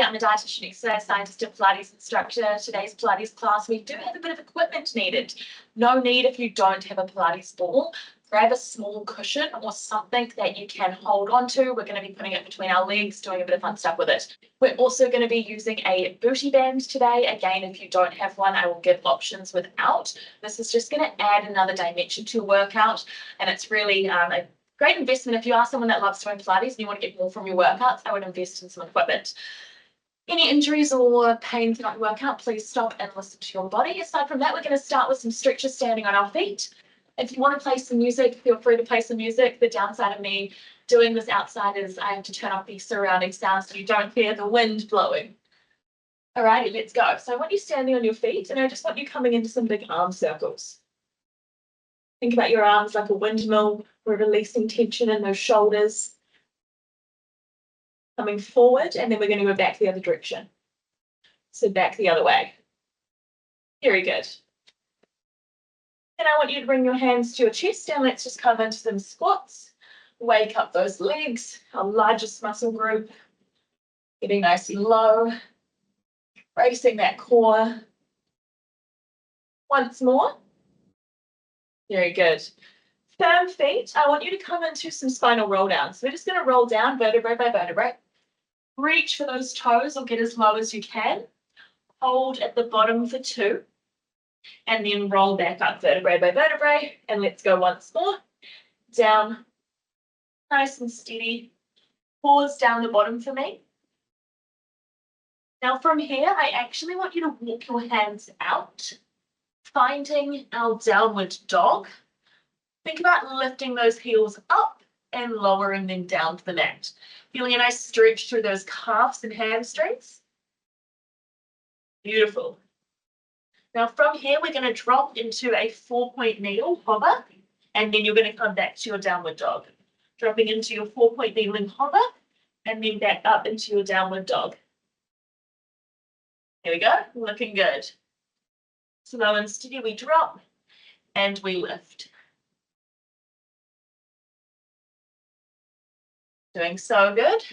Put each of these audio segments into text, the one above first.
I'm a dietitian, exercise scientist, and Pilates instructor. Today's Pilates class, we do have a bit of equipment needed. No need if you don't have a Pilates ball. Grab a small cushion or something that you can hold on to. We're going to be putting it between our legs, doing a bit of fun stuff with it. We're also going to be using a booty band today. Again, if you don't have one, I will give options without. This is just going to add another dimension to your workout, and it's really a great investment. If you are someone that loves doing Pilates and you want to get more from your workouts, I would invest in some equipment. Any injuries or pain throughout your workout, please stop and listen to your body. Aside from that, we're going to start with some stretches standing on our feet. If you want to play some music, feel free to play some music. The downside of me doing this outside is I have to turn off the surrounding sound so you don't hear the wind blowing. Alrighty, let's go. So I want you standing on your feet, and I just want you coming into some big arm circles. Think about your arms like a windmill. We're releasing tension in those shoulders. Coming forward, and then we're going to go back the other direction. So back the other way. Very good. And I want you to bring your hands to your chest, and let's just come into some squats. Wake up those legs, our largest muscle group. Getting nice and low. Bracing that core. Once more. Very good. Firm feet. I want you to come into some spinal roll down. So we're just going to roll down vertebrae by vertebrae. Reach for those toes or get as low as you can. Hold at the bottom for 2. And then roll back up vertebrae by vertebrae. And let's go once more. Down. Nice and steady. Pause down the bottom for me. Now from here, I actually want you to walk your hands out, finding our downward dog. Think about lifting those heels up and lowering them down to the mat. Feeling a nice stretch through those calves and hamstrings. Beautiful. Now from here, we're going to drop into a 4-point needle hover, and then you're going to come back to your downward dog. Dropping into your 4-point needling hover, and then back up into your downward dog. Here we go, looking good. Slow and steady, we drop, and we lift. Doing so good.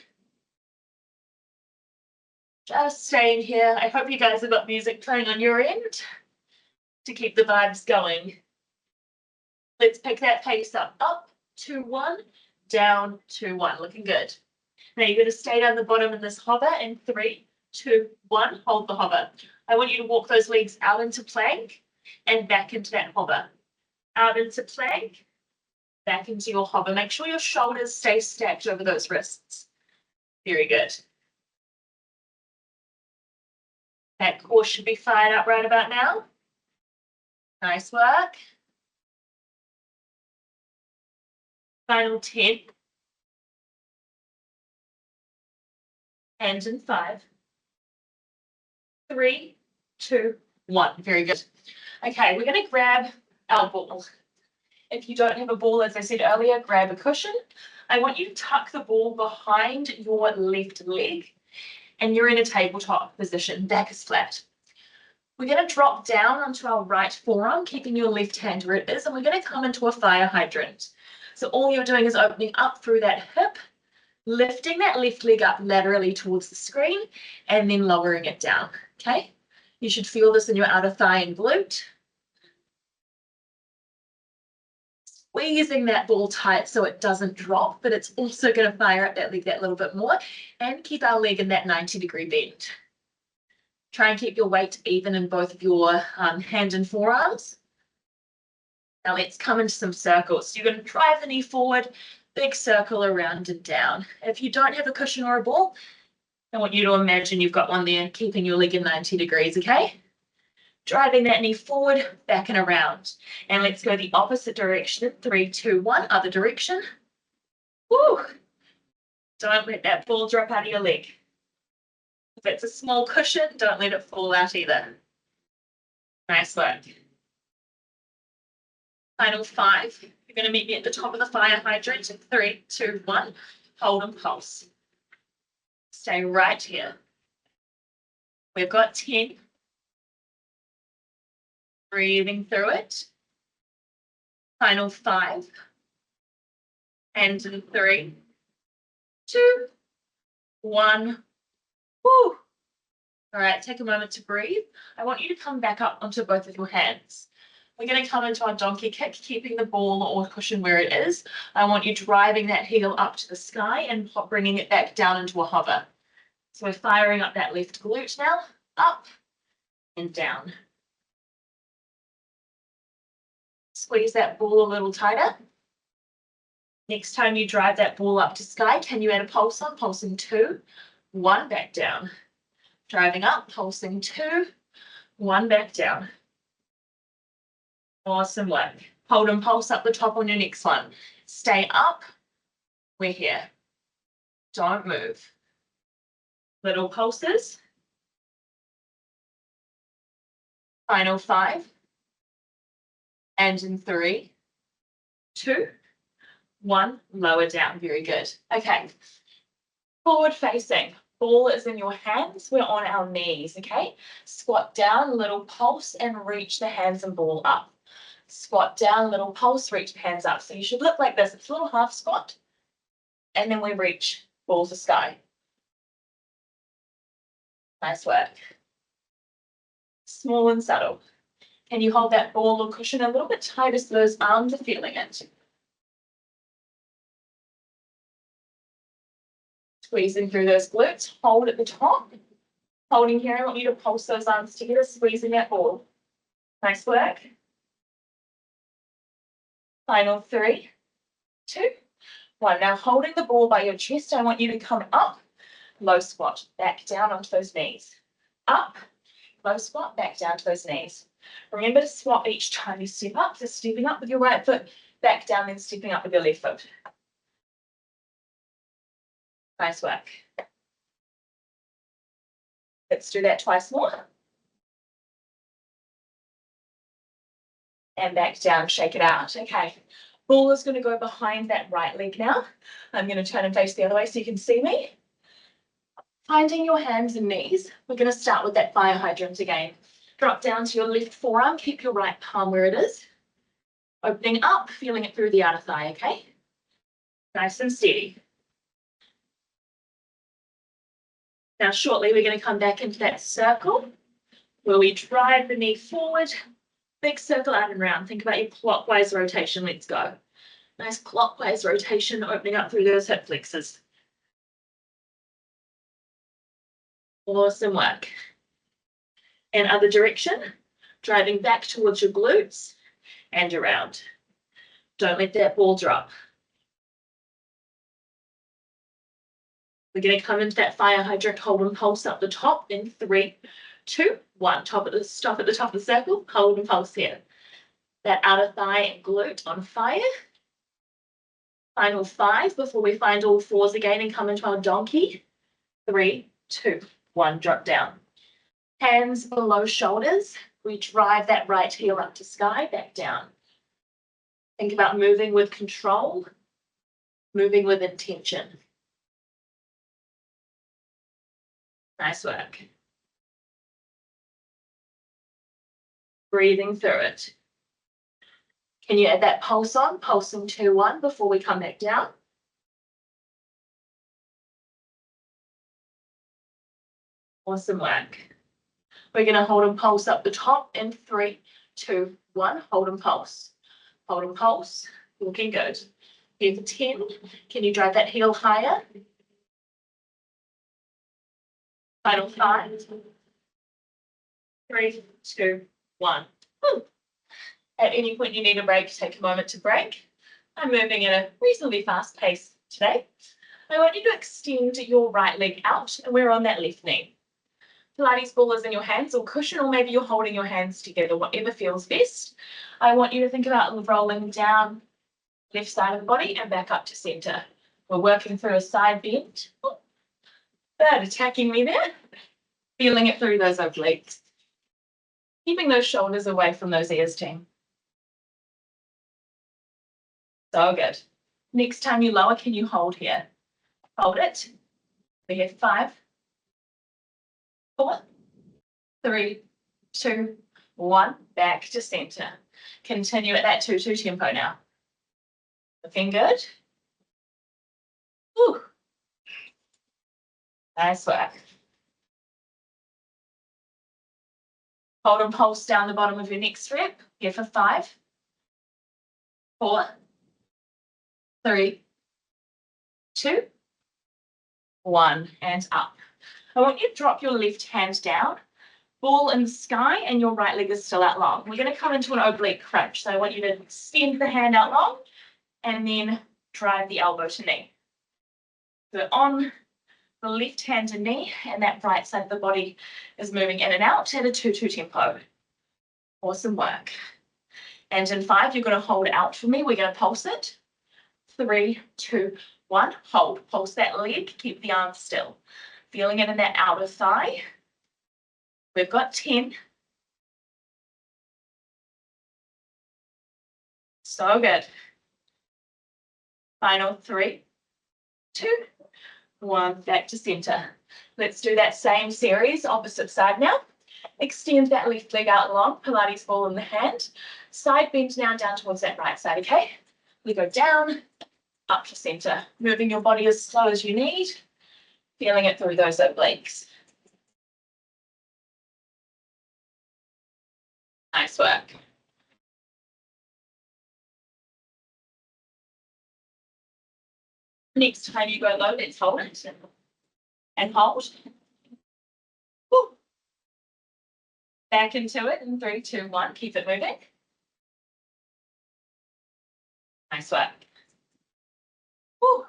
Just staying here. I hope you guys have got music playing on your end to keep the vibes going. Let's pick that pace up. Up, 2, 1, down, 2, 1. Looking good. Now you're going to stay down the bottom in this hover in 3, 2, 1. Hold the hover. I want you to walk those legs out into plank and back into that hover. Out into plank. Back into your hover. Make sure your shoulders stay stacked over those wrists. Very good. That core should be fired up right about now. Nice work. Final 10. And in 5, 3, 2, 1. Very good. Okay, we're going to grab our ball. If you don't have a ball, as I said earlier, grab a cushion. I want you to tuck the ball behind your left leg, and you're in a tabletop position. Back is flat. We're going to drop down onto our right forearm, keeping your left hand where it is, and we're going to come into a fire hydrant. So all you're doing is opening up through that hip, lifting that left leg up laterally towards the screen, and then lowering it down. Okay? You should feel this in your outer thigh and glute. Squeezing that ball tight so it doesn't drop, but it's also going to fire up that leg that little bit more and keep our leg in that 90-degree bend. Try and keep your weight even in both of your hand and forearms. Now let's come into some circles. So you're going to drive the knee forward, big circle around and down. If you don't have a cushion or a ball, I want you to imagine you've got one there, keeping your leg in 90 degrees, okay? Driving that knee forward, back and around. And let's go the opposite direction. 3, 2, 1, other direction. Woo! Don't let that ball drop out of your leg. If it's a small cushion, don't let it fall out either. Nice work. Final 5. You're going to meet me at the top of the fire hydrant. 3, 2, 1. Hold and pulse. Stay right here. We've got 10. Breathing through it. Final 5. And in 3, 2, 1. Woo. All right, take a moment to breathe. I want you to come back up onto both of your hands. We're going to come into our donkey kick, keeping the ball or cushion where it is. I want you driving that heel up to the sky and bringing it back down into a hover. So we're firing up that left glute now, up and down. Squeeze that ball a little tighter. Next time you drive that ball up to sky, can you add a pulse on? Pulsing 2, 1, back down. Driving up, pulsing 2, 1, back down. Awesome work. Hold and pulse up the top on your next one. Stay up. We're here. Don't move. Little pulses. Final 5. And in 3, 2, 1, lower down. Very good. Okay. Forward facing. Ball is in your hands. We're on our knees, okay? Squat down, little pulse, and reach the hands and ball up. Squat down, little pulse, reach the hands up. So you should look like this. It's a little half squat. And then we reach ball to sky. Nice work. Small and subtle. Can you hold that ball or cushion a little bit tighter so those arms are feeling it? Squeezing through those glutes. Hold at the top. Holding here, I want you to pulse those arms together, squeezing that ball. Nice work. Final 3, 2, 1. Now holding the ball by your chest, I want you to come up, low squat, back down onto those knees. Up, low squat, back down to those knees. Remember to swap each time you step up, so stepping up with your right foot, back down, then stepping up with your left foot. Nice work. Let's do that twice more. And back down, shake it out. Okay, ball is going to go behind that right leg now. I'm going to turn and face the other way so you can see me. Finding your hands and knees, we're going to start with that fire hydrant again. Drop down to your left forearm, keep your right palm where it is. Opening up, feeling it through the outer thigh, okay? Nice and steady. Now shortly we're going to come back into that circle where we drive the knee forward. Big circle out and round. Think about your clockwise rotation. Let's go. Nice clockwise rotation, opening up through those hip flexors. Awesome work. And other direction, driving back towards your glutes and around. Don't let that ball drop. We're going to come into that fire hydrant, hold and pulse up the top in 3, 2, 1. Stop at the top of the circle, hold and pulse here. That outer thigh and glute on fire. Final 5 before we find all fours again and come into our donkey. 3, 2, 1, drop down. Hands below shoulders. We drive that right heel up to sky, back down. Think about moving with control, moving with intention. Nice work. Breathing through it. Can you add that pulse on? Pulsing 2, 1 before we come back down. Awesome work. We're going to hold and pulse up the top in 3, 2, 1. Hold and pulse. Hold and pulse. Looking good. Here for 10. Can you drive that heel higher? Final 5, 3, 2, 1. At any point you need a break, take a moment to break. I'm moving at a reasonably fast pace today. I want you to extend your right leg out, and we're on that left knee. Pilates ball is in your hands or cushion, or maybe you're holding your hands together, whatever feels best. I want you to think about rolling down left side of the body and back up to center. We're working through a side bend. Bird attacking me there. Feeling it through those obliques. Keeping those shoulders away from those ears, team. So good. Next time you lower, can you hold here? Hold it. We have 5, 4, 3, 2, 1. Back to center. Continue at that 2-2 tempo now. Looking good. Whew. Nice work. Hold and pulse down the bottom of your next rep. Here for 5, 4, 3, 2, 1, and up. I want you to drop your left hand down, ball in the sky, and your right leg is still out long. We're going to come into an oblique crunch. So I want you to extend the hand out long and then drive the elbow to knee. So on the left hand and knee, and that right side of the body is moving in and out at a 2-2 tempo. Awesome work. And in 5, you're going to hold out for me. We're going to pulse it. 3, 2, 1. Hold. Pulse that leg. Keep the arms still. Feeling it in that outer thigh. We've got 10. So good. Final 3, 2, 1. Back to center. Let's do that same series, opposite side now. Extend that left leg out long, Pilates ball in the hand. Side bend now down towards that right side, okay? We go down, up to center. Moving your body as slow as you need. Feeling it through those obliques. Nice work. Next time you go low, let's hold it. And hold. Woo. Back into it in 3, 2, 1. Keep it moving. Nice work. Woo.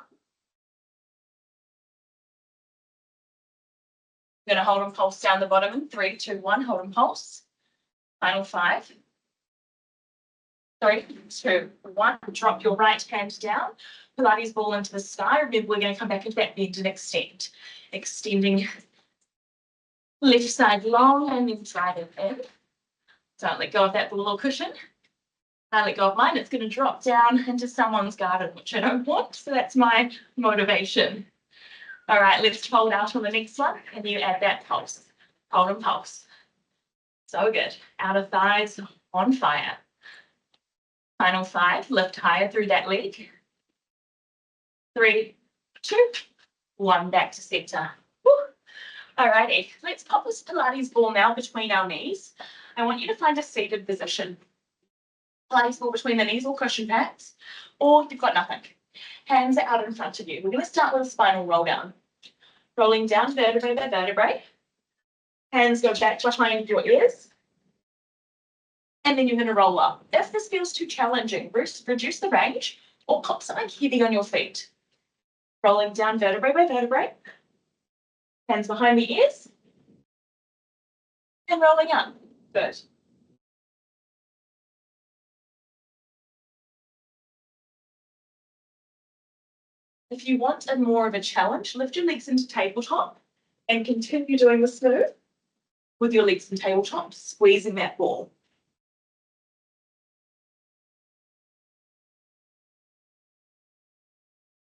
I'm going to hold and pulse down the bottom in 3, 2, 1. Hold and pulse. Final 5. 3, 2, 1. Drop your right hand down. Pilates ball into the sky. Remember, we're going to come back into that bend and extend. Extending left side long and then drive it in. Don't let go of that ball or cushion. Don't let go of mine. It's going to drop down into someone's garden, which I don't want. So that's my motivation. All right, let's hold out on the next one. And you add that pulse. Hold and pulse. So good. Outer thighs on fire. Final 5. Lift higher through that leg. 3, 2, 1. Back to center. Woo. All righty. Let's pop this Pilates ball now between our knees. I want you to find a seated position. Pilates ball between the knees or cushion pads, or you've got nothing. Hands are out in front of you. We're going to start with a spinal roll down. Rolling down vertebrae by vertebrae. Hands go back behind your ears. And then you're going to roll up. If this feels too challenging, reduce the range or pop something heavy on your feet. Rolling down vertebrae by vertebrae. Hands behind the ears. And rolling up. Good. If you want more of a challenge, lift your legs into tabletop and continue doing the smooth with your legs in tabletop, squeezing that ball.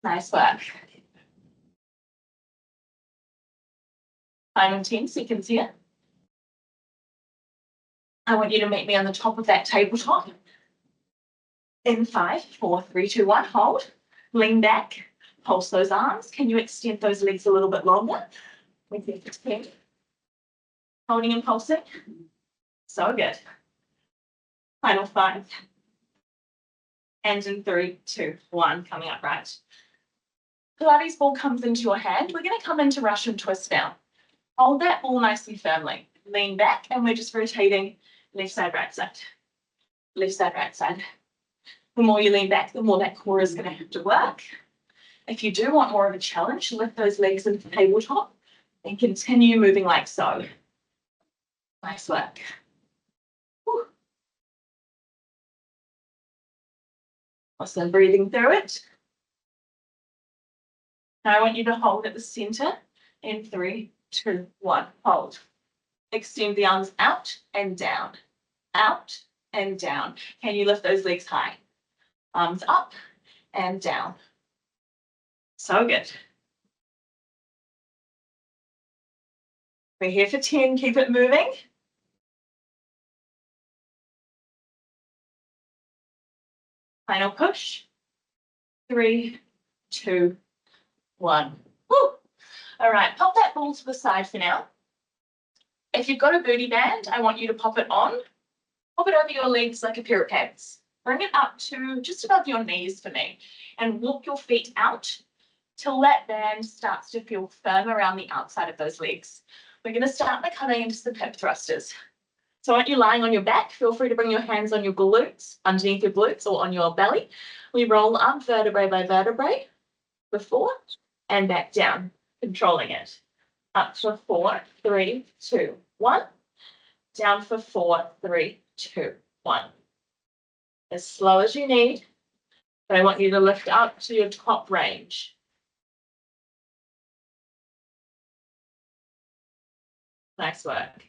Nice work. Final 10 seconds here. I want you to meet me on the top of that tabletop. In 5, 4, 3, 2, 1, hold. Lean back, pulse those arms. Can you extend those legs a little bit longer? With your 10. Holding and pulsing. So good. Final 5. And in 3, 2, 1, coming up right. Pilates ball comes into your hand. We're going to come into Russian twist now. Hold that ball nice and firmly. Lean back, and we're just rotating left side, right side. Left side, right side. The more you lean back, the more that core is going to have to work. If you do want more of a challenge, lift those legs into the tabletop and continue moving like so. Nice work. Whew. Awesome, breathing through it. Now I want you to hold at the center in 3, 2, 1, hold. Extend the arms out and down, out and down. Can you lift those legs high? Arms up and down. So good. We're here for 10, keep it moving. Final push. 3, 2, 1. Woo. All right, pop that ball to the side for now. If you've got a booty band, I want you to pop it on. Pop it over your legs like a pair of pants. Bring it up to just above your knees for me and walk your feet out till that band starts to feel firm around the outside of those legs. We're going to start by coming into some hip thrusters. So I want you lying on your back. Feel free to bring your hands on your glutes, underneath your glutes or on your belly. We roll up vertebrae by vertebrae, before and back down, controlling it. Up for 4, 3, 2, 1. Down for 4, 3, 2, 1. As slow as you need, but I want you to lift up to your top range. Nice work.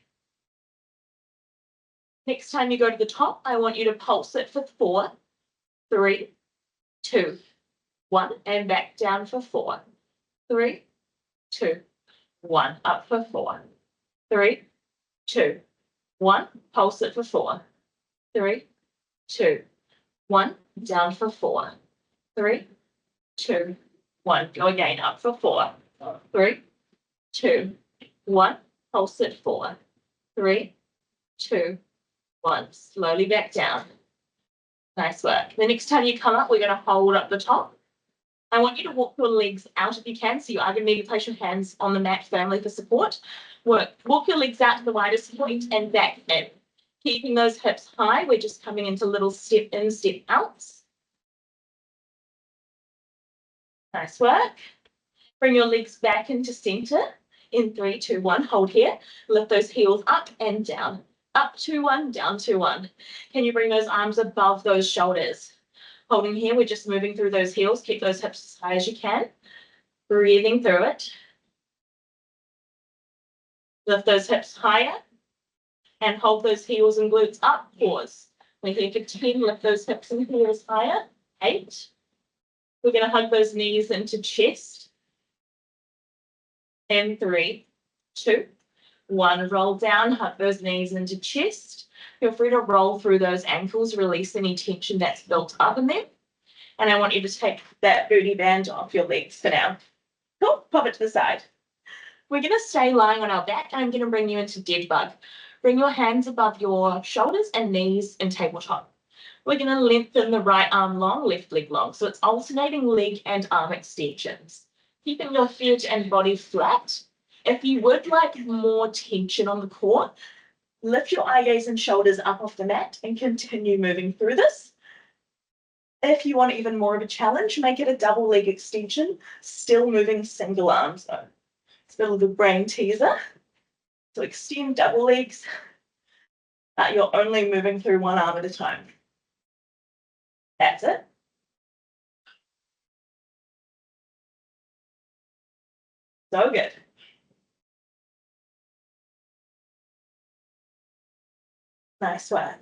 Next time you go to the top, I want you to pulse it for 4, 3, 2, 1, and back down for 4, 3, 2, 1. Up for 4, 3, 2, 1. Pulse it for 4, 3, 2, 1. Down for 4, 3, 2, 1. Go again. Up for 4, 3, 2, 1. Pulse it 4, 3, 2, 1. Slowly back down. Nice work. The next time you come up, we're going to hold up the top. I want you to walk your legs out if you can. So you are going to need to place your hands on the mat firmly for support. Walk your legs out to the widest point and back in. Keeping those hips high. We're just coming into little step in, step outs. Nice work. Bring your legs back into center. In 3, 2, 1. Hold here. Lift those heels up and down. Up 2, 1, down 2, 1. Can you bring those arms above those shoulders? Holding here, we're just moving through those heels. Keep those hips as high as you can. Breathing through it. Lift those hips higher. And hold those heels and glutes up. Pause. We're here for 10. Lift those hips and heels higher. 8. We're going to hug those knees into chest. And 3, 2, 1. Roll down, hug those knees into chest. Feel free to roll through those ankles, release any tension that's built up in them. And I want you to take that booty band off your legs for now. Cool, pop it to the side. We're going to stay lying on our back, and I'm going to bring you into dead bug. Bring your hands above your shoulders and knees in tabletop. We're going to lengthen the right arm long, left leg long. So it's alternating leg and arm extensions. Keeping your head and body flat. If you would like more tension on the core, lift your eye gaze and shoulders up off the mat and continue moving through this. If you want even more of a challenge, make it a double leg extension, still moving single arms though. It's a bit of a brain teaser. So extend double legs, but you're only moving through one arm at a time. That's it. So good. Nice work.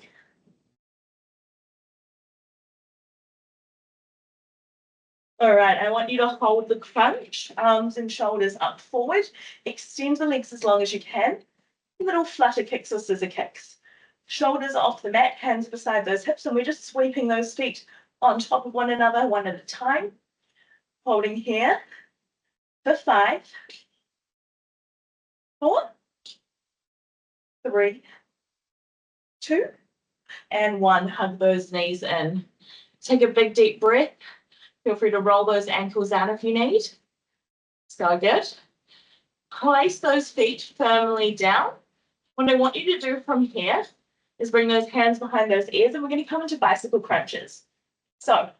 All right, I want you to hold the crunch, arms and shoulders up forward. Extend the legs as long as you can. Little flutter kicks or scissor kicks. Shoulders off the mat, hands beside those hips, and we're just sweeping those feet on top of one another, one at a time. Holding here for 5, 4, 3, 2, and 1. Hug those knees in. Take a big deep breath. Feel free to roll those ankles out if you need. So good. Place those feet firmly down. What I want you to do from here is bring those hands behind those ears, and we're going to come into bicycle crunches. So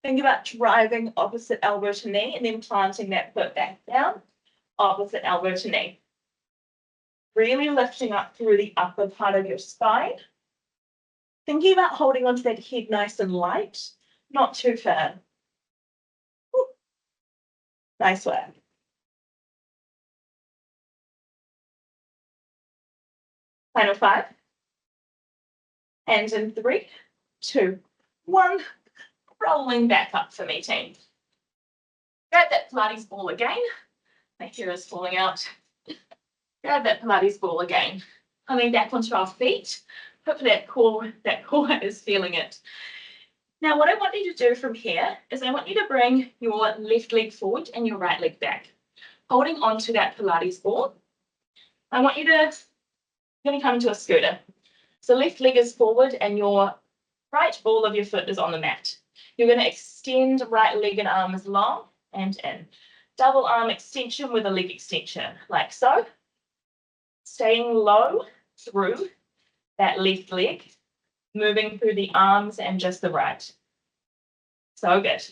think about driving opposite elbow to knee and then planting that foot back down, opposite elbow to knee. Really lifting up through the upper part of your spine. Thinking about holding onto that head nice and light, not too firm. Ooh. Nice work. Final 5. And in 3, 2, 1. Rolling back up for me, team. Grab that Pilates ball again. My hair is falling out. Grab that Pilates ball again. Coming back onto our feet. Hopefully that core is feeling it. Now what I want you to do from here is I want you to bring your left leg forward and your right leg back. Holding onto that Pilates ball. I want you to You're going to come into a scooter. So left leg is forward and your right ball of your foot is on the mat. You're going to extend right leg and arm as long and in. Double arm extension with a leg extension, like so. Staying low through that left leg, moving through the arms and just the right. So good.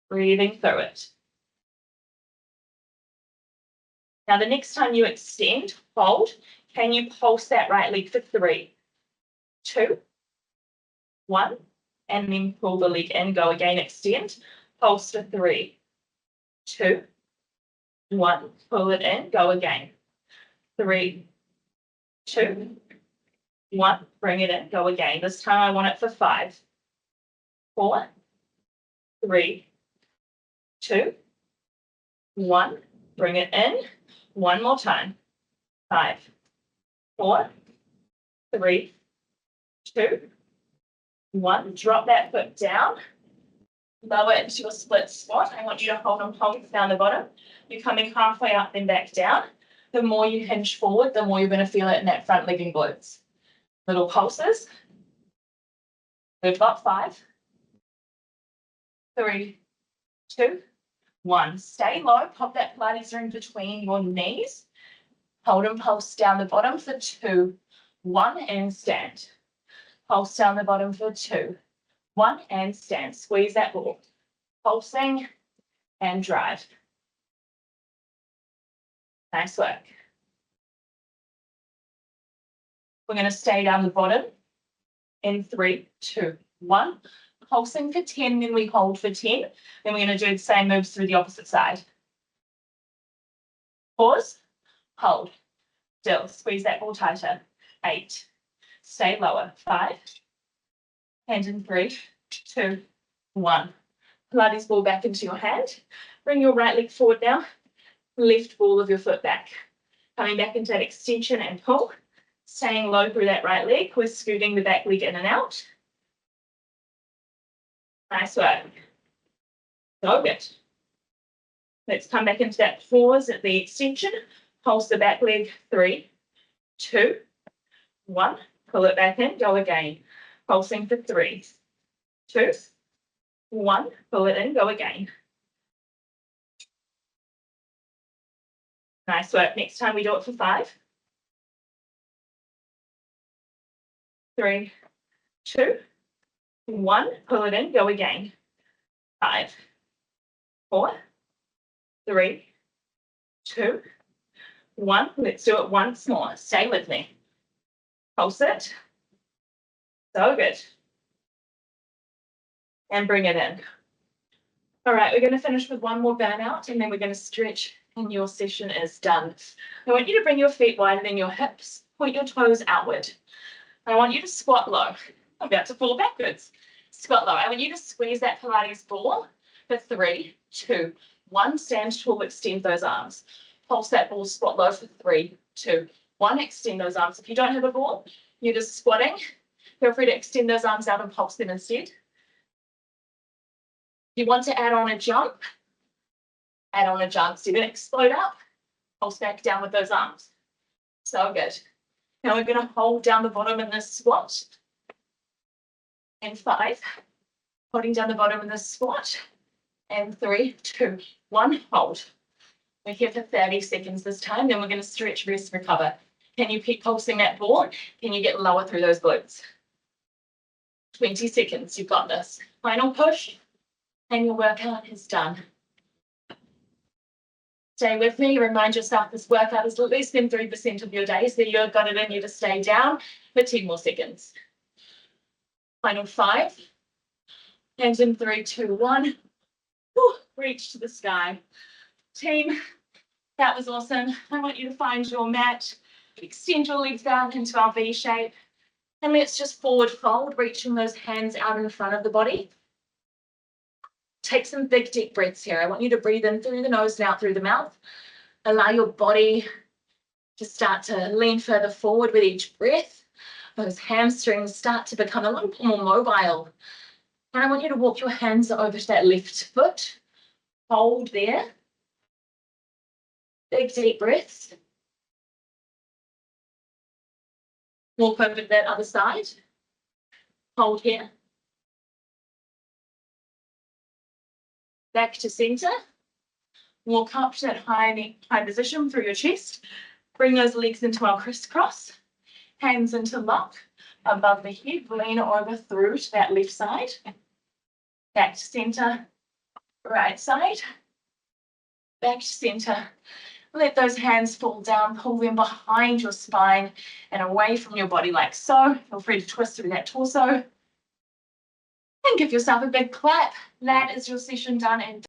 Breathing through it. Now, the next time you extend, hold, can you pulse that right leg for 3, 2, 1, and then pull the leg in, go again, extend, pulse for 3, 2, 1, pull it in, go again, 3, 2, 1, bring it in, go again. This time I want it for 5, 4, 3, 2, 1, bring it in. One more time. 5, 4, 3, 2, 1. Drop that foot down. Lower into your split squat. I want you to hold and pulse down the bottom. You're coming halfway up, then back down. The more you hinge forward, the more you're going to feel it in that front leg and glutes. Little pulses. We've got 5, 3, 2, 1. Stay low. Pop that Pilates ring between your knees. Hold and pulse down the bottom for 2, 1, and stand. Pulse down the bottom for 2, 1, and stand. Squeeze that ball. Pulsing and drive. Nice work. We're going to stay down the bottom in 3, 2, 1. Pulsing for 10, then we hold for 10. Then we're going to do the same moves through the opposite side. Pause. Hold. Still. Squeeze that ball tighter. 8. Stay lower. 5. And in 3, 2, 1. Pilates ball back into your hand. Bring your right leg forward now. Left ball of your foot back. Coming back into that extension and pull. Staying low through that right leg. We're scooting the back leg in and out. Nice work. So good. Let's come back into that pause at the extension. Pulse the back leg. 3, 2, 1. Pull it back in. Go again. Pulsing for 3, 2, 1. Pull it in. Go again. Nice work. Next time we do it for 5, 3, 2, 1. Pull it in. Go again. 5, 4, 3, 2, 1. Let's do it once more. Stay with me. Pulse it. So good. And bring it in. All right, we're going to finish with one more burnout, and then we're going to stretch, and your session is done. I want you to bring your feet wider than your hips. Point your toes outward. I want you to squat low. I'm about to fall backwards. Squat low. I want you to squeeze that Pilates ball for 3, 2, 1. Stand tall, extend those arms. Pulse that ball, squat low for 3, 2, 1. Extend those arms. If you don't have a ball, you're just squatting. Feel free to extend those arms out and pulse them instead. If you want to add on a jump, add on a jump. So you're going to explode up, pulse back down with those arms. So good. Now we're going to hold down the bottom in this squat. And 5. Holding down the bottom in this squat. And 3, 2, 1. Hold. We're here for 30 seconds this time. Then we're going to stretch, rest, recover. Can you keep pulsing that ball? Can you get lower through those glutes? 20 seconds. You've got this. Final push. And your workout is done. Stay with me. Remind yourself this workout is less than 3% of your day, so you've got it in you to stay down for 10 more seconds. Final 5. Hands in 3, 2, 1. Whew, reach to the sky. Team, that was awesome. I want you to find your mat. Extend your legs out into our V shape. And let's just forward fold, reaching those hands out in front of the body. Take some big, deep breaths here. I want you to breathe in through the nose and out through the mouth. Allow your body to start to lean further forward with each breath. Those hamstrings start to become a little bit more mobile. And I want you to walk your hands over to that left foot. Hold there. Big deep breaths. Walk over to that other side. Hold here. Back to center. Walk up to that high position through your chest. Bring those legs into our crisscross. Hands into lock above the head. Lean over through to that left side. Back to center. Right side. Back to center. Let those hands fall down. Pull them behind your spine and away from your body like so. Feel free to twist through that torso. And give yourself a big clap. That is your session done and